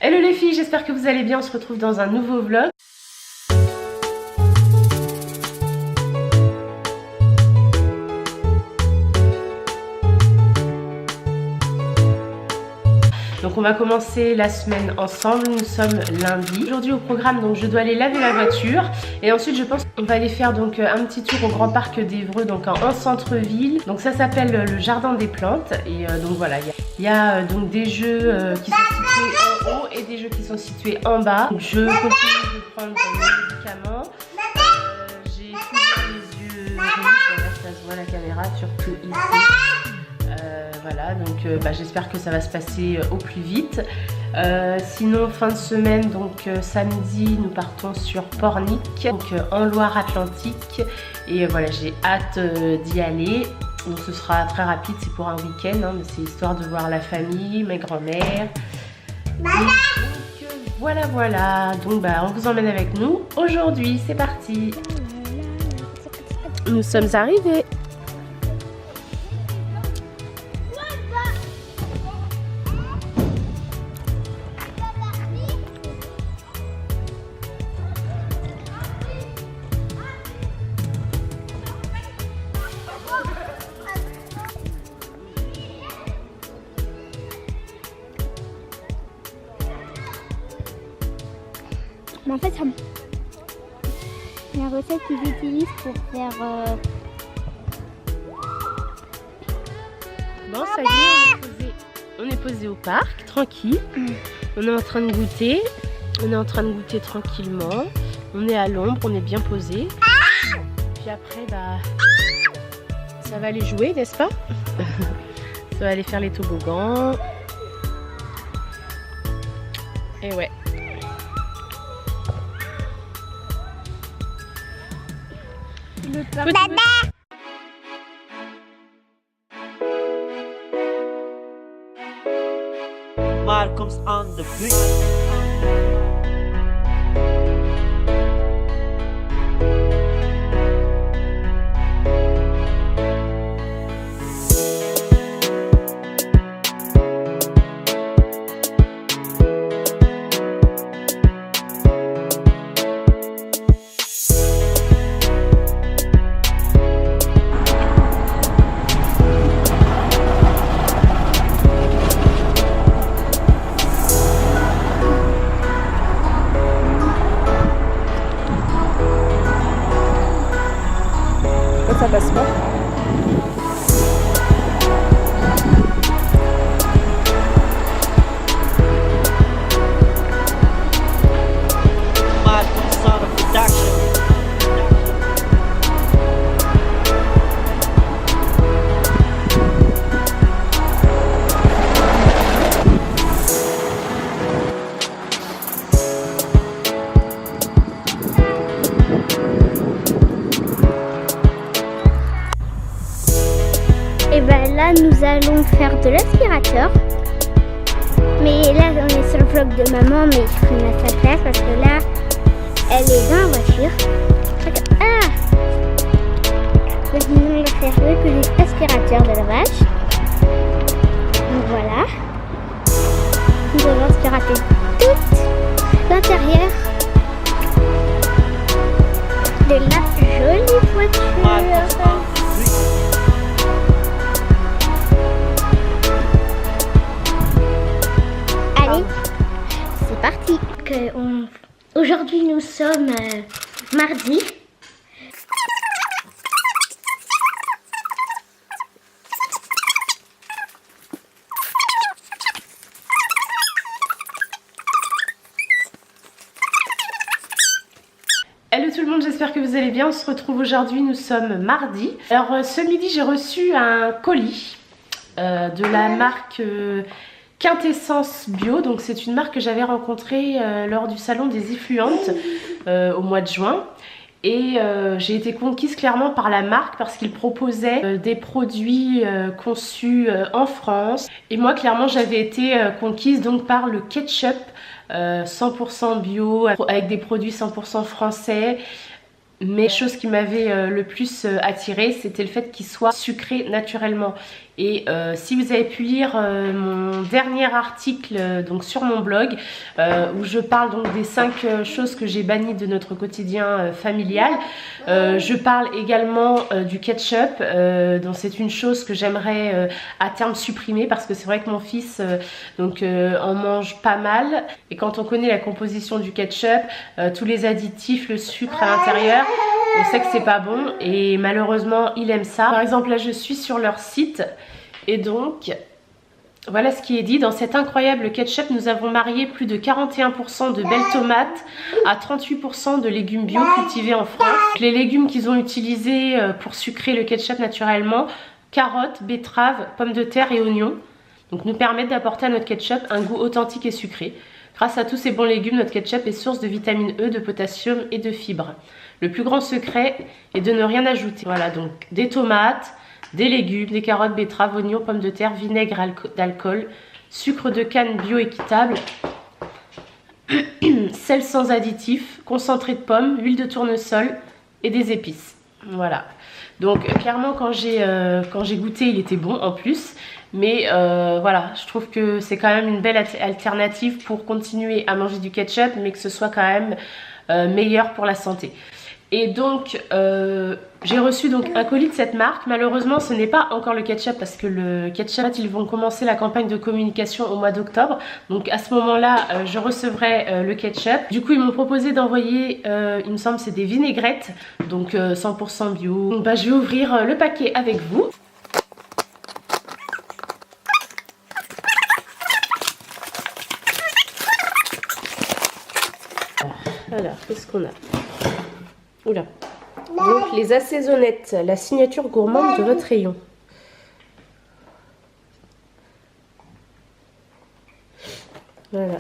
Hello les filles, j'espère que vous allez bien, on se retrouve dans un nouveau vlog. Donc on va commencer la semaine ensemble, nous sommes lundi. Aujourd'hui au programme, donc je dois aller laver la voiture. Et ensuite je pense qu'on va aller faire donc un petit tour au Grand Parc d'Évreux, donc en centre-ville. Donc ça s'appelle le Jardin des Plantes. Et donc voilà, il y a donc des jeux qui sont situés en haut et des jeux qui sont situés en bas. Donc, je continue de prendre mes médicaments. J'ai toujours les yeux rouges, ça se voit la caméra, surtout ici. Voilà, donc j'espère que ça va se passer au plus vite. Sinon, fin de semaine, donc samedi, nous partons sur Pornic, donc en Loire-Atlantique. Et voilà, j'ai hâte d'y aller. Donc ce sera très rapide, c'est pour un week-end, hein, mais c'est histoire de voir la famille, mes grands-mères. Donc voilà. Donc on vous emmène avec nous. Aujourd'hui, c'est parti. Nous sommes arrivés. Mais en fait, la recette qu'ils utilisent pour faire... Bon, ça y est, on est posé au parc, tranquille. On est en train de goûter. On est en train de goûter tranquillement. On est à l'ombre, on est bien posé. Puis après, ça va aller jouer, n'est-ce pas? Ça va aller faire les toboggans. Et ouais. Malcolm's on the beat. Ça passe pas. Malcolm's on the production. Et là, nous allons faire de l'aspirateur. Mais là, on est sur le vlog de maman, mais il faut mettre sa place parce que là, elle est dans la voiture. Maintenant, on va faire le petit aspirateur de la vache. Donc voilà. Nous allons aspirater tout l'intérieur de la jolie voiture. Malcolm's on the beat. Allez, c'est parti. Aujourd'hui, nous sommes mardi. Hello tout le monde, j'espère que vous allez bien. On se retrouve aujourd'hui, nous sommes mardi. Alors ce midi, j'ai reçu un colis de la marque Quintessence Bio. Donc c'est une marque que j'avais rencontrée lors du salon des Ifluentes au mois de juin. Et j'ai été conquise clairement par la marque parce qu'ils proposaient des produits conçus en France. Et moi clairement j'avais été conquise donc par le ketchup 100% bio avec des produits 100% français. Mais la chose qui m'avait le plus attirée, c'était le fait qu'il soit sucré naturellement. Et si vous avez pu lire mon dernier article donc sur mon blog où je parle donc des 5 choses que j'ai bannies de notre quotidien familial, je parle également du ketchup, donc c'est une chose que j'aimerais à terme supprimer parce que c'est vrai que mon fils en mange pas mal, et quand on connaît la composition du ketchup, tous les additifs, le sucre à l'intérieur, on sait que c'est pas bon et malheureusement il aime ça. Par exemple là je suis sur leur site et donc voilà ce qui est dit. Dans cet incroyable ketchup, nous avons marié plus de 41% de belles tomates à 38% de légumes bio cultivés en France. Les légumes qu'ils ont utilisés pour sucrer le ketchup naturellement, carottes, betteraves, pommes de terre et oignons, donc nous permettent d'apporter à notre ketchup un goût authentique et sucré. Grâce à tous ces bons légumes, notre ketchup est source de vitamine E, de potassium et de fibres. Le plus grand secret est de ne rien ajouter. Voilà, donc des tomates, des légumes, des carottes, betteraves, oignons, pommes de terre, vinaigre d'alcool, sucre de canne bio équitable, sel sans additifs, concentré de pommes, huile de tournesol et des épices. Voilà. Donc clairement quand j'ai goûté, il était bon en plus. Mais voilà, je trouve que c'est quand même une belle alternative pour continuer à manger du ketchup, mais que ce soit quand même meilleur pour la santé. Et donc j'ai reçu donc un colis de cette marque. Malheureusement ce n'est pas encore le ketchup parce que le ketchup, ils vont commencer la campagne de communication au mois d'octobre. Donc à ce moment là je recevrai le ketchup. Du coup ils m'ont proposé d'envoyer, il me semble c'est des vinaigrettes, donc 100% bio. Donc bah, je vais ouvrir le paquet avec vous. Alors, qu'est-ce qu'on a? Oula. Donc, les assaisonnettes, la signature gourmande de votre rayon. Voilà.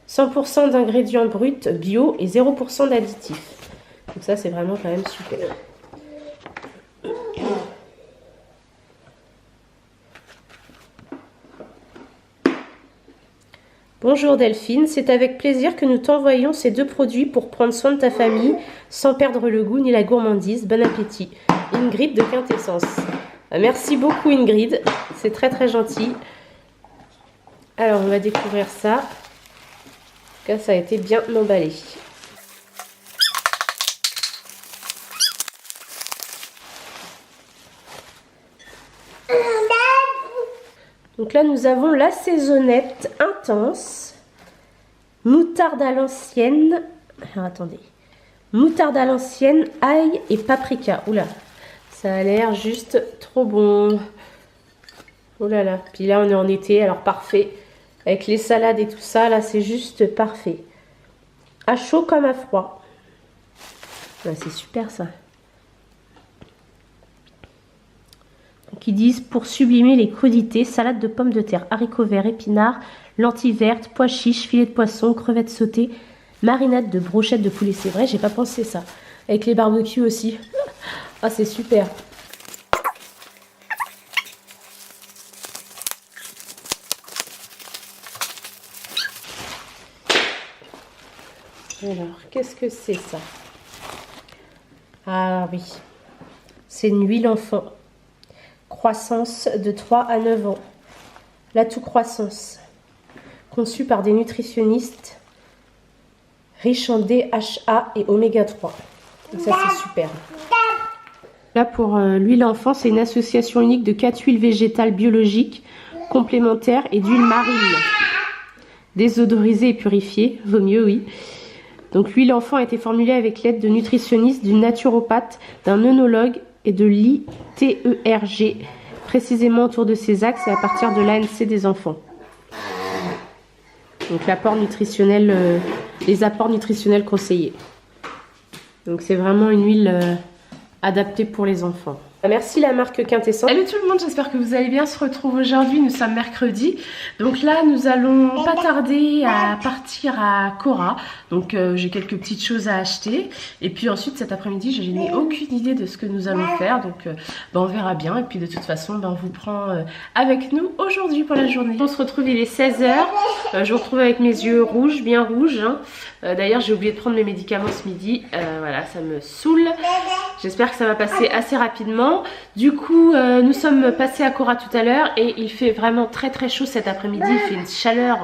100% d'ingrédients bruts bio et 0% d'additifs. Donc ça, c'est vraiment quand même super. Bonjour Delphine, c'est avec plaisir que nous t'envoyons ces 2 produits pour prendre soin de ta famille sans perdre le goût ni la gourmandise. Bon appétit. Ingrid de Quintessence. Merci beaucoup Ingrid, c'est très très gentil. Alors on va découvrir ça. En tout cas ça a été bien emballé. Donc là, nous avons l'assaisonnette intense, moutarde à l'ancienne. Alors attendez, moutarde à l'ancienne, ail et paprika. Oula, ça a l'air juste trop bon. Oh là là. Puis là, on est en été, alors parfait. Avec les salades et tout ça, là, c'est juste parfait. À chaud comme à froid. Ouais, c'est super ça. Qui disent pour sublimer les crudités, salade de pommes de terre, haricots verts, épinards, lentilles vertes, pois chiches, filets de poisson, crevettes sautées, marinade de brochettes de poulet. C'est vrai, j'ai pas pensé ça. Avec les barbecues aussi. Ah, c'est super. Alors, qu'est-ce que c'est ça? Ah oui, c'est une huile enfant. Croissance de 3 à 9 ans. L'atout croissance. Conçu par des nutritionnistes riche en DHA et oméga 3. Donc ça c'est super. Là pour l'huile enfant, c'est une association unique de 4 huiles végétales biologiques complémentaires et d'huile marine. Désodorisée et purifiée, vaut mieux oui. Donc l'huile enfant a été formulée avec l'aide de nutritionnistes, d'une naturopathe, d'un œnologue et de l'ITERG, précisément autour de ces axes et à partir de l'ANC des enfants. Donc l'apport nutritionnel, les apports nutritionnels conseillés. Donc c'est vraiment une huile adaptée pour les enfants. Merci la marque Quintessence. Salut tout le monde, j'espère que vous allez bien. On se retrouve aujourd'hui, nous sommes mercredi. Donc là nous allons pas tarder à partir à Cora. Donc j'ai quelques petites choses à acheter. Et puis ensuite cet après-midi je n'ai aucune idée de ce que nous allons faire. Donc on verra bien. Et puis de toute façon on vous prend avec nous aujourd'hui pour la journée. On se retrouve, il est 16 h. Je vous retrouve avec mes yeux rouges, bien rouges. Hein. D'ailleurs j'ai oublié de prendre mes médicaments ce midi. Voilà, ça me saoule. J'espère que ça va passer assez rapidement. Du coup nous sommes passés à Cora tout à l'heure et il fait vraiment très chaud cet après-midi. Il fait une chaleur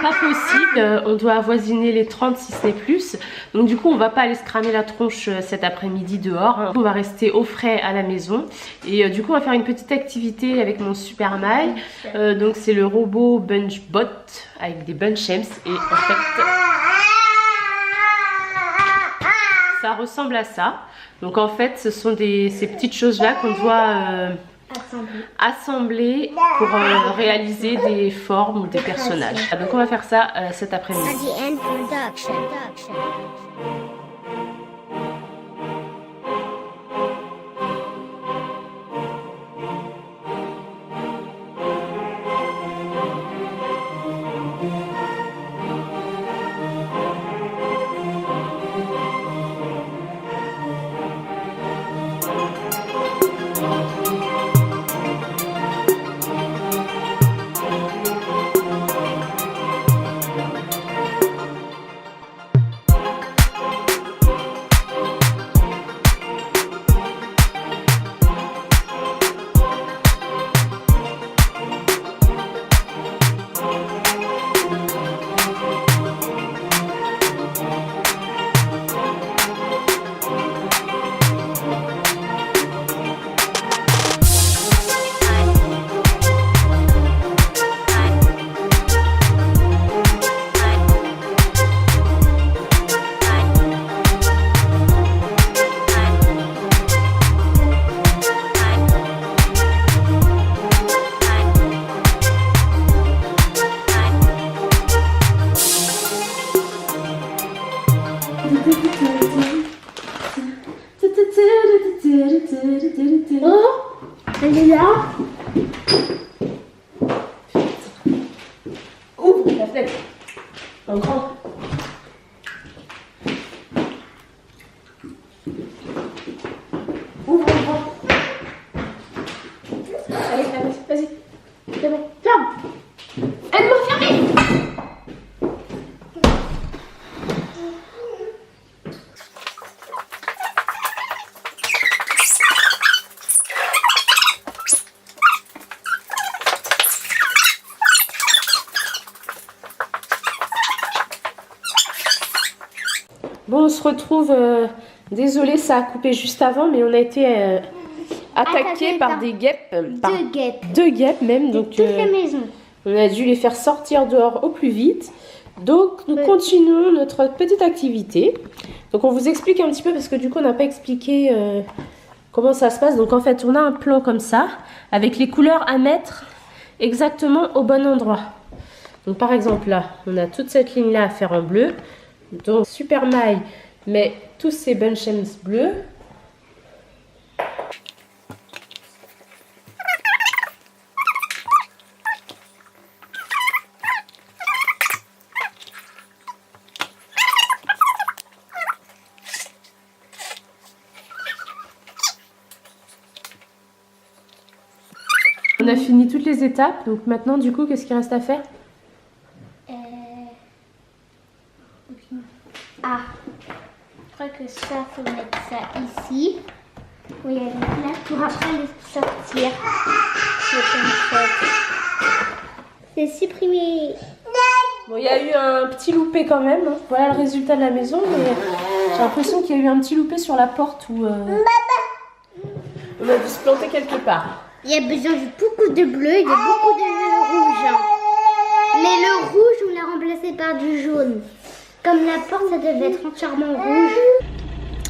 pas possible. On doit avoisiner les 30 si ce n'est plus. Donc du coup on va pas aller se cramer la tronche cet après-midi dehors. Hein. On va rester au frais à la maison. Et du coup on va faire une petite activité avec mon Super Maï. Donc c'est le robot BunchBot avec des Bunchems. Et en fait ça ressemble à ça. Donc en fait ce sont ces petites choses là qu'on doit assembler pour réaliser des formes ou des personnages. Donc on va faire ça cet après-midi. Oh, elle est là. Ouvre la fenêtre. En grand. Ouvre en grand. Allez, vas-y. C'est bon. Ferme. Aide-moi, fermez. Bon, on se retrouve, désolé ça a coupé juste avant, mais on a été attaqué par des guêpes. Deux guêpes même, donc toute la maison. On a dû les faire sortir dehors au plus vite. Donc nous continuons notre petite activité. Donc on vous explique un petit peu parce que du coup on n'a pas expliqué comment ça se passe. Donc en fait on a un plan comme ça, avec les couleurs à mettre exactement au bon endroit. Donc par exemple là, on a toute cette ligne là à faire en bleu. Donc Super Maï met tous ces Bunchems bleus. On a fini toutes les étapes, donc maintenant du coup qu'est-ce qu'il reste à faire? Ah, je crois que ça, faut mettre ça ici. Oui, avec là, pour après le sortir. C'est supprimé. Bon, il y a eu un petit loupé quand même. Hein. Voilà le résultat de la maison, mais j'ai l'impression qu'il y a eu un petit loupé sur la porte où on a dû se planter quelque part. Il y a besoin de beaucoup de bleu et de beaucoup de rouge. Mais le rouge, on l'a remplacé par du jaune. Comme la porte, ça devait être entièrement rouge.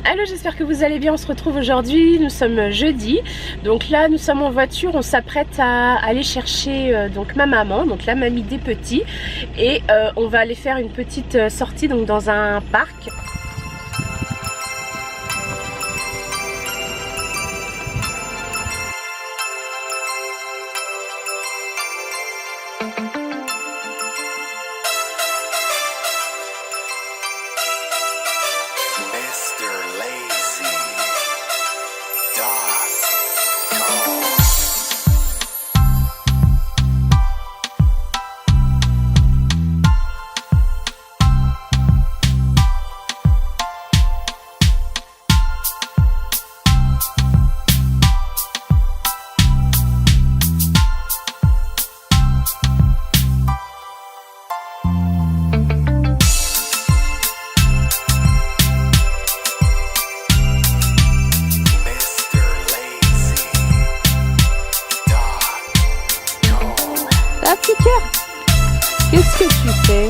Allô, j'espère que vous allez bien. On se retrouve aujourd'hui, nous sommes jeudi. Donc là, nous sommes en voiture, on s'apprête à aller chercher donc ma maman, donc la mamie des petits. Et on va aller faire une petite sortie donc dans un parc. Ah, petit cœur, qu'est-ce que tu fais?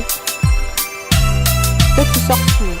Toi, tu sors tout.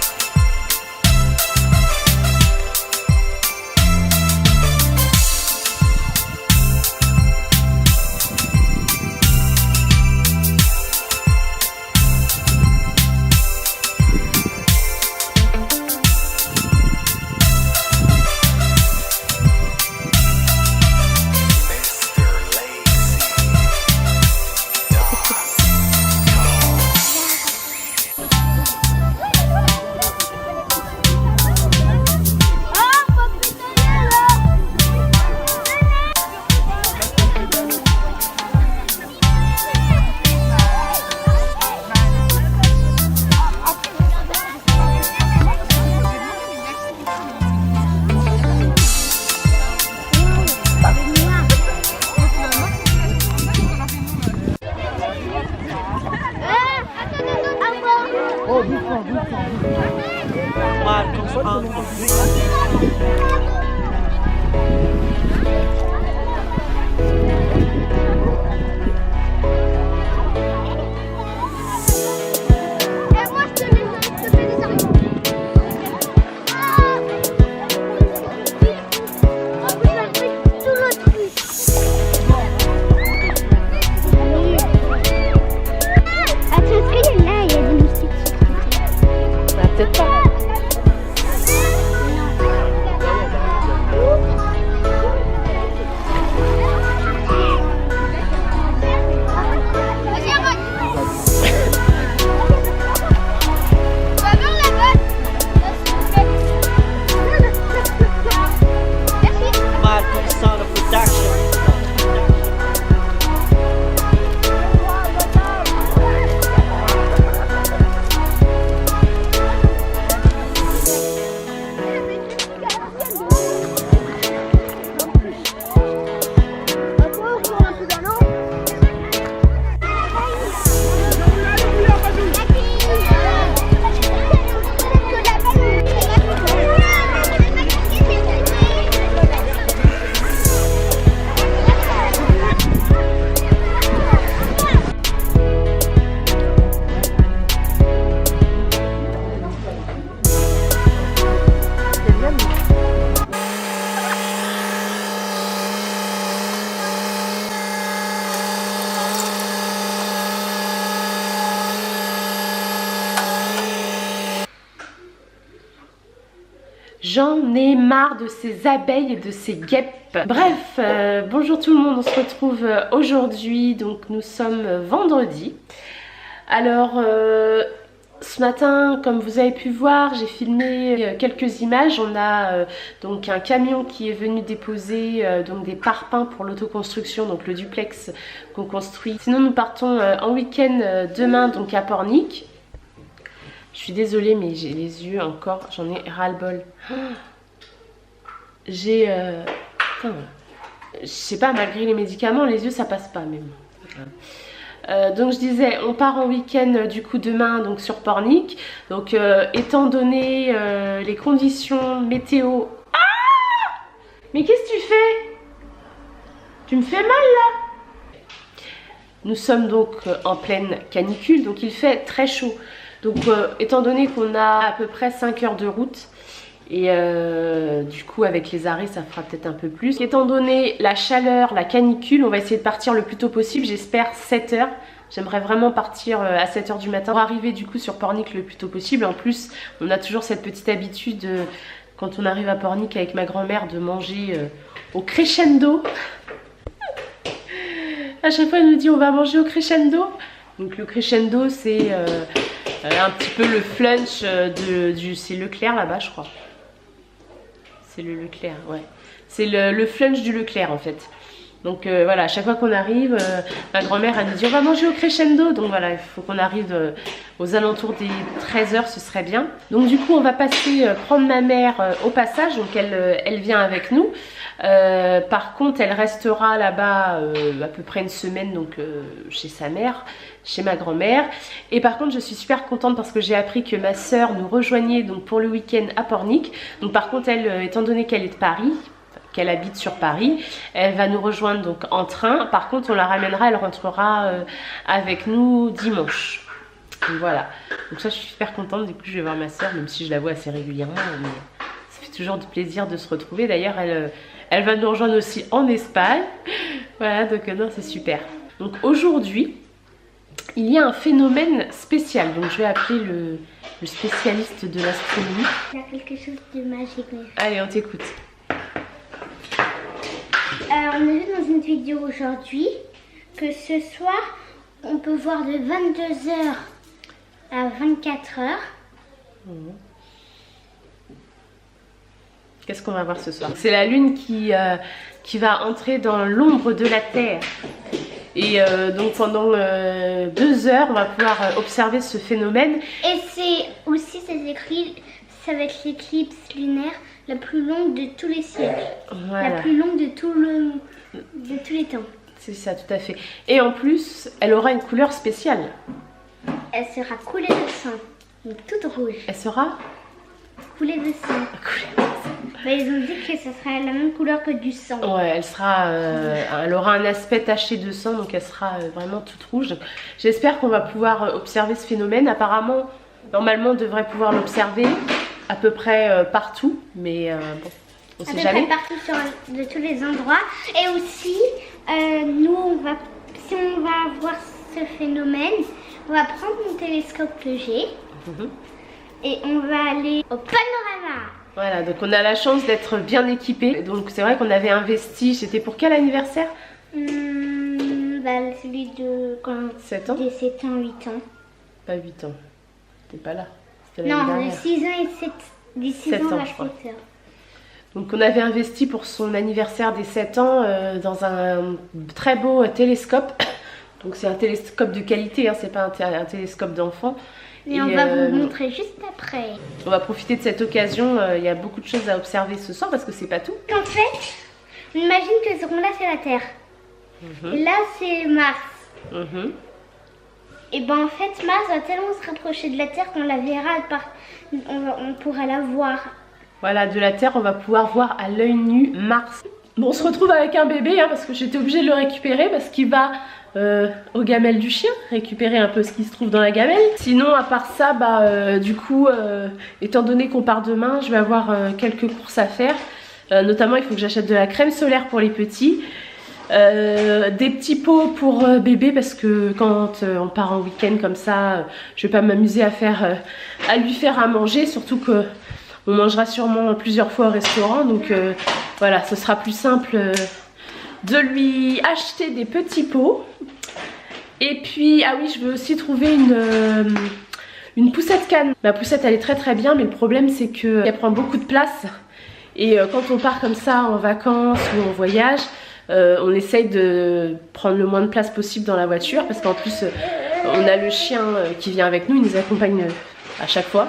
Marcos on the brink. Peut-être pas. Marcos on the production. J'en ai marre de ces abeilles et de ces guêpes. Bref, bonjour tout le monde, on se retrouve aujourd'hui, donc nous sommes vendredi. Alors, ce matin, comme vous avez pu voir, j'ai filmé quelques images. On a donc un camion qui est venu déposer donc des parpaings pour l'autoconstruction, donc le duplex qu'on construit. Sinon, nous partons en week-end demain, donc à Pornic. Je suis désolée, mais j'ai les yeux encore, j'en ai ras-le-bol. J'ai... je sais pas, malgré les médicaments, les yeux ça passe pas même. Donc je disais, on part en week-end du coup demain donc sur Pornic. Donc étant donné les conditions météo... Ah! Mais qu'est-ce que tu fais? Tu me fais mal là? Nous sommes donc en pleine canicule, donc il fait très chaud. Donc étant donné qu'on a à peu près 5 heures de route et du coup avec les arrêts ça fera peut-être un peu plus. Étant donné la chaleur, la canicule, on va essayer de partir le plus tôt possible, j'espère 7 heures. J'aimerais vraiment partir à 7 heures du matin pour arriver du coup sur Pornic le plus tôt possible. En plus on a toujours cette petite habitude quand on arrive à Pornic avec ma grand-mère de manger au crescendo. À chaque fois elle nous dit on va manger au crescendo. Donc le crescendo c'est... un petit peu le flunch c'est Leclerc là-bas je crois. C'est le Leclerc, ouais. C'est le flunch du Leclerc en fait. Donc voilà, à chaque fois qu'on arrive, ma grand-mère elle nous dit on va manger au crescendo. Donc voilà, il faut qu'on arrive aux alentours des 13 h, ce serait bien. Donc du coup on va passer prendre ma mère au passage, donc elle vient avec nous. Par contre elle restera là-bas à peu près une semaine donc chez sa mère, chez ma grand-mère. Et par contre je suis super contente parce que j'ai appris que ma soeur nous rejoignait donc pour le week-end à Pornic. Donc par contre elle, étant donné qu'elle est de Paris, qu'elle habite sur Paris. Elle va nous rejoindre donc en train. Par contre, on la ramènera, elle rentrera avec nous dimanche. Donc voilà. Donc ça, je suis super contente. Du coup, je vais voir ma soeur, même si je la vois assez régulièrement. Mais ça fait toujours du plaisir de se retrouver. D'ailleurs, elle va nous rejoindre aussi en Espagne. Voilà, donc non, c'est super. Donc aujourd'hui, il y a un phénomène spécial. Donc je vais appeler le spécialiste de l'astronomie. Il y a quelque chose de magique. Mais... Allez, on t'écoute. on a vu dans une vidéo aujourd'hui que ce soir, on peut voir de 22h à 24h. Qu'est-ce qu'on va voir ce soir? C'est la lune qui va entrer dans l'ombre de la Terre. Et donc pendant 2 heures, on va pouvoir observer ce phénomène. Et c'est aussi, c'est écrit, ça va être l'éclipse lunaire la plus longue de tous les siècles. Voilà. La plus longue de tous les temps. C'est ça, tout à fait. Et en plus, elle aura une couleur spéciale. Elle sera coulée de sang, donc toute rouge. Elle sera Coulée de sang. Mais ils ont dit que ça serait la même couleur que du sang. Ouais, elle aura un aspect taché de sang, donc elle sera vraiment toute rouge. J'espère qu'on va pouvoir observer ce phénomène. Apparemment, normalement, on devrait pouvoir l'observer à peu près partout, mais bon, on sait jamais. Partout de tous les endroits. Et aussi, nous, si on va voir ce phénomène, on va prendre mon télescope que j'ai et on va aller au panorama. Voilà, donc on a la chance d'être bien équipés. Donc c'est vrai qu'on avait investi, c'était pour quel anniversaire? Celui de quand 7 ans? Des 7 ans, 8 ans. Pas 8 ans. T'es pas là. Non, de 6 ans et 7, des 6 7 ans ans, à je crois. 7 ans. Donc on avait investi pour son anniversaire des 7 ans dans un très beau télescope. Donc c'est un télescope de qualité, hein, c'est pas un télescope d'enfant. Et on va vous montrer juste après. On va profiter de cette occasion, il y a beaucoup de choses à observer ce soir parce que c'est pas tout. En fait, on imagine que ce rond-là c'est la Terre. Et là c'est Mars. Et ben en fait Mars va tellement se rapprocher de la Terre qu'on la verra, on pourra la voir. Voilà, de la Terre on va pouvoir voir à l'œil nu Mars. Bon, on se retrouve avec un bébé hein, parce que j'étais obligée de le récupérer parce qu'il va aux gamelles du chien, récupérer un peu ce qui se trouve dans la gamelle. Sinon à part ça, du coup, étant donné qu'on part demain, je vais avoir quelques courses à faire. Notamment il faut que j'achète de la crème solaire pour les petits. Des petits pots pour bébé parce que quand on part en week-end comme ça, je vais pas m'amuser à lui faire à manger, surtout que on mangera sûrement plusieurs fois au restaurant, donc voilà, ce sera plus simple de lui acheter des petits pots. Et puis, ah oui, je veux aussi trouver une poussette canne. Ma poussette elle est très très bien, mais le problème c'est qu'elle prend beaucoup de place. Et quand on part comme ça en vacances ou en voyage, on essaye de prendre le moins de place possible dans la voiture parce qu'en plus on a le chien qui vient avec nous, il nous accompagne à chaque fois,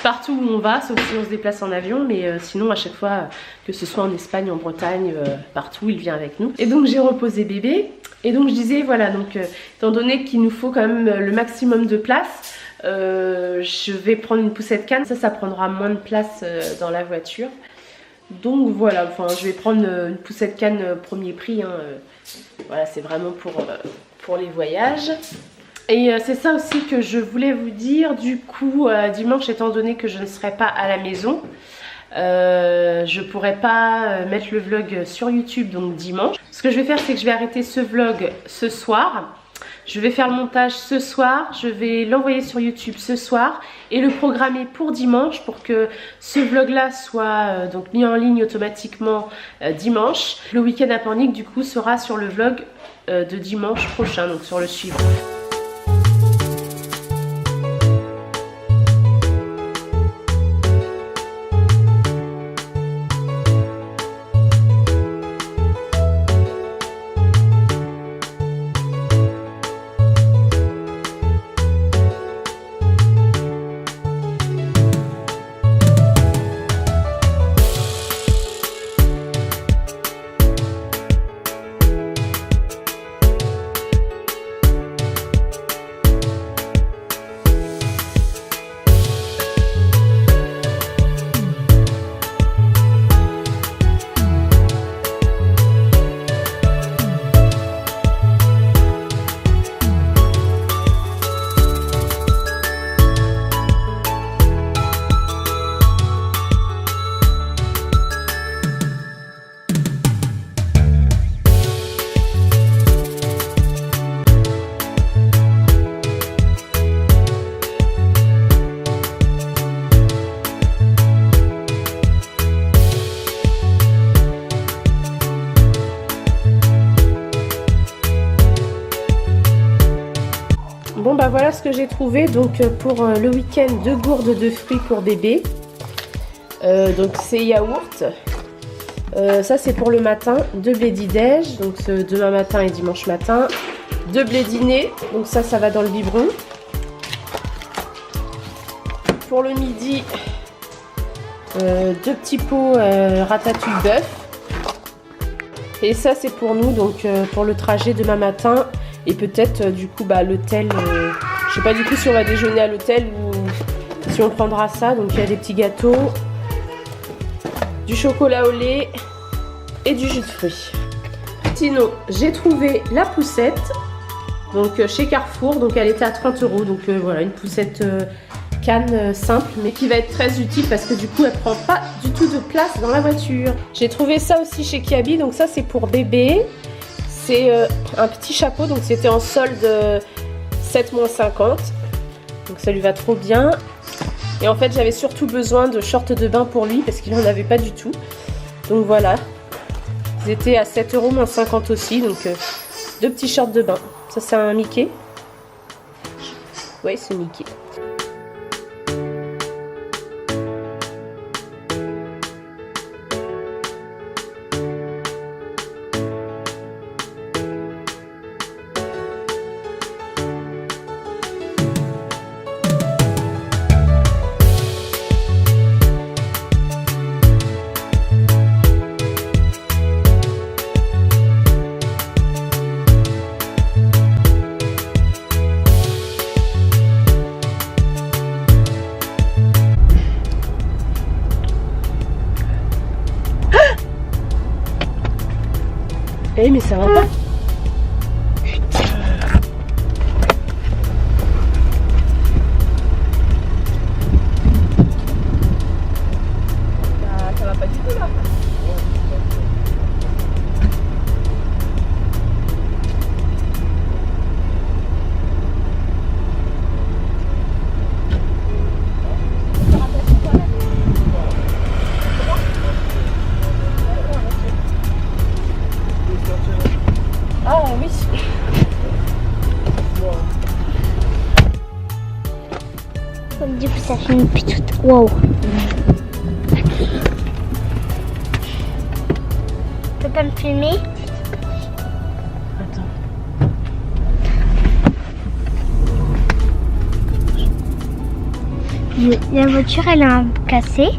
partout où on va, sauf si on se déplace en avion, mais sinon à chaque fois, que ce soit en Espagne, en Bretagne, partout, il vient avec nous. Et donc j'ai reposé bébé, et donc je disais, voilà, donc étant donné qu'il nous faut quand même le maximum de place, je vais prendre une poussette canne, ça prendra moins de place dans la voiture. Donc voilà, enfin je vais prendre une poussette canne premier prix, hein, voilà, c'est vraiment pour les voyages. Et c'est ça aussi que je voulais vous dire, du coup dimanche étant donné que je ne serai pas à la maison, je pourrai pas mettre le vlog sur YouTube donc dimanche. Ce que je vais faire c'est que je vais arrêter ce vlog ce soir, je vais faire le montage ce soir, je vais l'envoyer sur YouTube ce soir et le programmer pour dimanche pour que ce vlog là soit donc mis en ligne automatiquement dimanche. Le week-end à Pornic du coup sera sur le vlog de dimanche prochain, donc sur le suivant. Bon bah voilà ce que j'ai trouvé donc pour le week-end, 2 gourdes de fruits pour bébé. Donc c'est yaourt. Ça c'est pour le matin, 2 blédidèges, donc demain matin et dimanche matin. 2 blédinés, donc ça va dans le biberon. Pour le midi, 2 petits pots ratatouille bœuf. Et ça c'est pour nous, donc pour le trajet demain matin. Et peut-être du coup l'hôtel, je sais pas du coup si on va déjeuner à l'hôtel ou si on prendra ça. Donc il y a des petits gâteaux, du chocolat au lait et du jus de fruits. Sinon j'ai trouvé la poussette, donc chez Carrefour, donc elle était à 30 €. Donc voilà, une poussette canne simple mais qui va être très utile parce que du coup elle prend pas du tout de place dans la voiture. J'ai trouvé ça aussi chez Kiabi, donc ça c'est pour bébé. C'est un petit chapeau, donc c'était en solde 7,50 €, donc ça lui va trop bien. Et en fait j'avais surtout besoin de shorts de bain pour lui parce qu'il n'en avait pas du tout. Donc voilà, ils étaient à 7 € moins 50 aussi, donc 2 petits shorts de bain. Ça c'est un Mickey. Oui, c'est Mickey. Eh mais ça va pas. Ça va pas du tout là. Ah oui. Du coup, ça fait une petite. Wow. Tu peux pas me filmer? Attends. La voiture, elle a un cassé.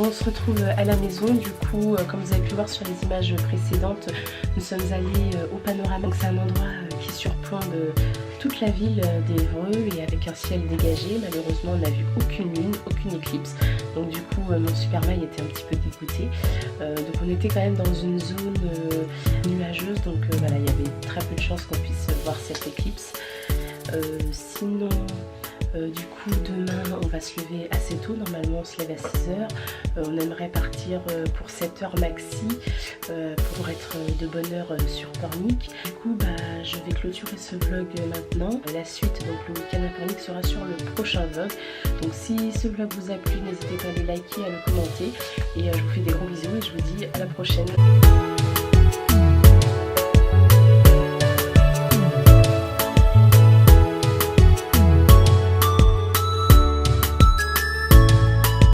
On se retrouve à la maison, du coup comme vous avez pu voir sur les images précédentes, nous sommes allés au Panorama. Donc c'est un endroit qui surplombe toute la ville d'Évreux et avec un ciel dégagé. Malheureusement on n'a vu aucune lune, aucune éclipse, donc du coup mon Superman était un petit peu dégoûté. Donc on était quand même dans une zone nuageuse, donc voilà, il y avait très peu de chances qu'on puisse voir cette éclipse. Sinon du coup demain on va se lever assez tôt, normalement on se lève à 6 h. On aimerait partir pour 7 h maxi pour être de bonne heure sur Pornic. Du coup je vais clôturer ce vlog maintenant. La suite, donc le week-end à Pornic, sera sur le prochain vlog. Donc si ce vlog vous a plu, n'hésitez pas à le liker, à le commenter. Et je vous fais des gros bisous et je vous dis à la prochaine.